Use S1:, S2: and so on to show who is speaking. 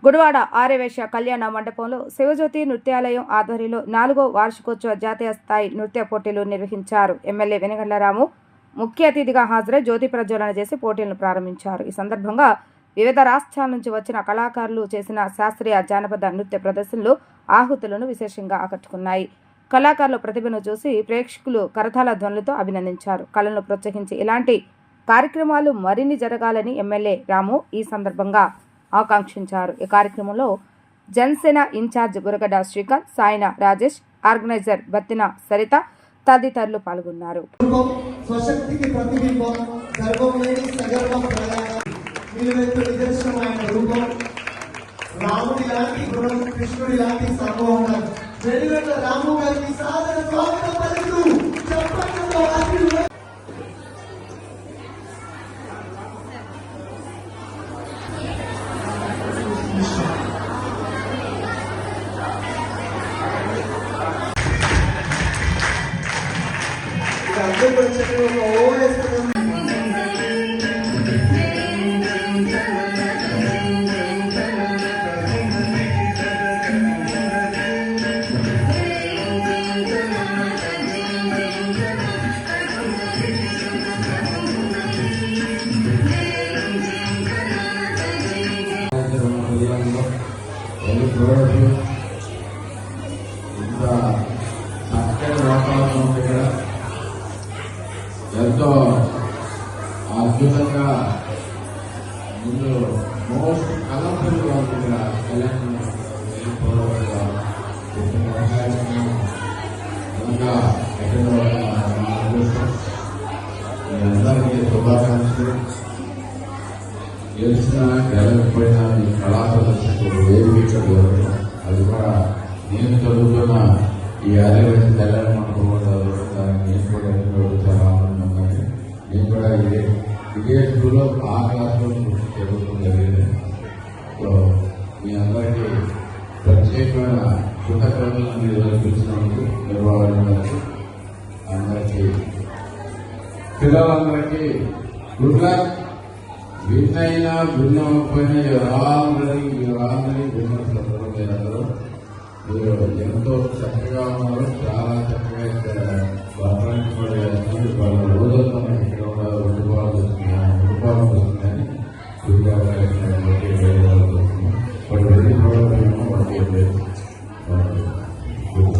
S1: గుడివాడ ఆర్యవేశ్య కళ్యాణ మండపంలో శివజ్యోతి నృత్యాలయం ఆధ్వర్యంలో 4వ వార్షికోత్సవ జాతీయ స్థాయి నృత్య పోటీలు నిర్వహించారు. ఎమ్మెల్యే వెనిగండ్ల రాము ముఖ్య అతిథిగా హాజరై జ్యోతి ప్రజ్వలన చేసి పోటీలను ప్రారంభించారు. ఈ సందర్భంగా వివిధ రాష్ట్రాల నుంచి వచ్చిన కళాకారులు చేసిన శాస్త్రీయ జానపద నృత్య ప్రదర్శనలు ఆహుతులను విశేషంగా ఆకట్టుకున్నాయి. కళాకారుల ప్రతిభను చూసి ప్రేక్షకులు కరతాళ ధ్వనులతో అభినందించారు. కళలను ప్రోత్సహించి ఇలాంటి కార్యక్రమాలు మరిన్ని జరగాలని ఎమ్మెల్యే రాము ఈ సందర్భంగా ఆకాంక్షించారు. ఈ కార్యక్రమంలో జనసేన ఇన్ఛార్జ్ బురగడ్డ శ్రీకాంత్, సాయిన రాజేష్, ఆర్గనైజర్ బత్తిన సరిత తదితరులు పాల్గొన్నారు.
S2: ఎంతో అద్భుతంగా ముందు మోస్ట్ కలర్ఫుల్గా ఉంది ఇక్కడ అందరికీ శుభాకాంక్షలు. గెలిచిన గెలకపోయినా ఈ కళా ప్రదర్శనకు వేదిక దొరకడం, అది కూడా నేను చదువుతున్న ఈ ఆదివాసీ కళ్యాణ మండపం దానికి నేను కూడా చాలా ఆనందం ఉంది. నేను కూడా ఇదే స్కూల్లో ఆ క్లాస్లో చదువుకోవడం జరిగింది. సో మీ అందరికీ ప్రత్యేకమైన కృతజ్ఞతలను నిర్వహించినందుకు నిర్వహించవచ్చు. అందరికీ పిల్లలందరికీ గుడ్ లక్. విన్ అయినా విన్ అవ్వకపోయినా అందరూ మీరందరూ మీరు ఎంతో చక్కగా ఉన్నారు, చాలా చక్కగా